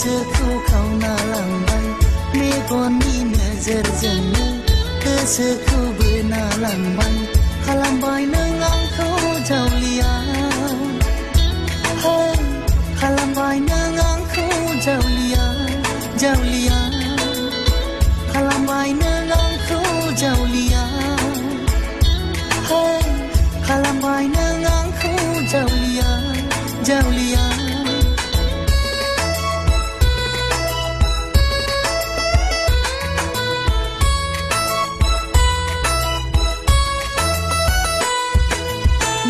गोसोखौ खावना लांबाय मेगननि नोजोरजोंनो गोसोखौ बोना लांबाय खालामबाय नों आंखौ जावलिया खालामबाय नों आंखौ जावलिया जावलिया खालामबाय नों आंखौ जावलिया खालामबाय नों आंखौ जावलिया जावलिया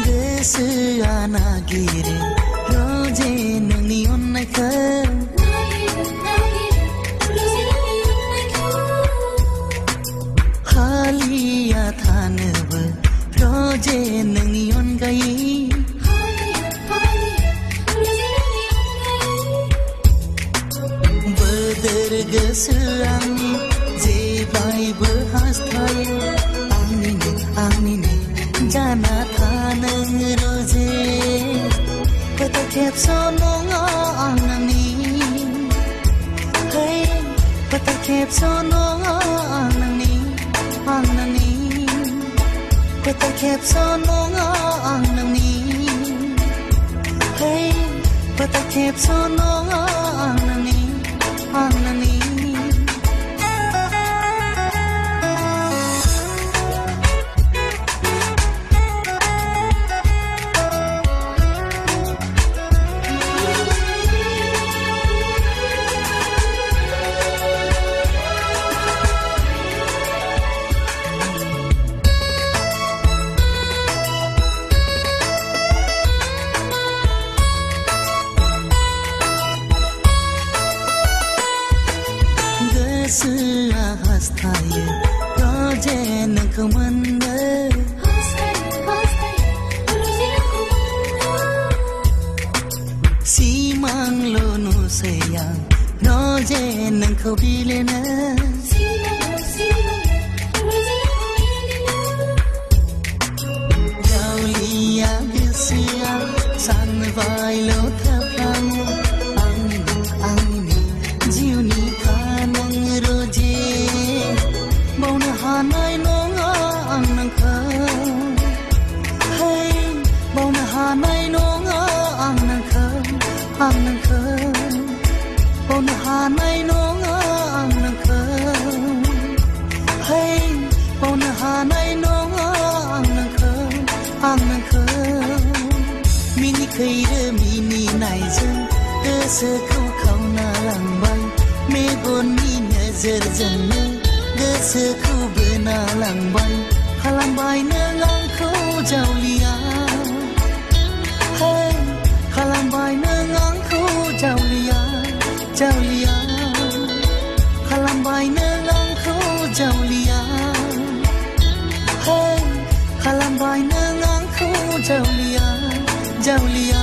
गोसोआ नागिरो रोजे नोंनि अननायखौ हालिया थानोबो रोजे नोंनि अनगायै बोदोर गोसो आंनि जेब्लायबो हास्थायो आंनिनो जाना थानो रोजे कत खेबस' नङा आं नोंनि कत खेबस' नङा आं नोंनि कत खेबस' नङा आं नोंनि कत खेबस' नङा आं नोंनि गोसोआ हास्थायो रोजे नोंखौ मोननो सिमांल' नुसै आं रोजे नोंखौ बिलिनो जावलिया गोसोआ सानबायल' थाफ्लाङो आंनिनो जिउनि रोजे बावनो हानाय नङा आं नोंखौ बावनो हानाय नङा आं नोंखौ बावनो हानाय नङा आं नोंखौ बावनो हानाय नङा आं नोंखौ मिनिखैरो मिनिनायजों गोसोखौ खावना लांबाय मेगननि नोजोरजोंनो गोसोखौ बोना लांबाय खालामबाय नों आंखौ जावलिया खालामबाय नों आंखौ जावलिया जावलिया खालामबाय नों आंखौ जावलिया खालामबाय नों आंखौ जावलिया जावलिया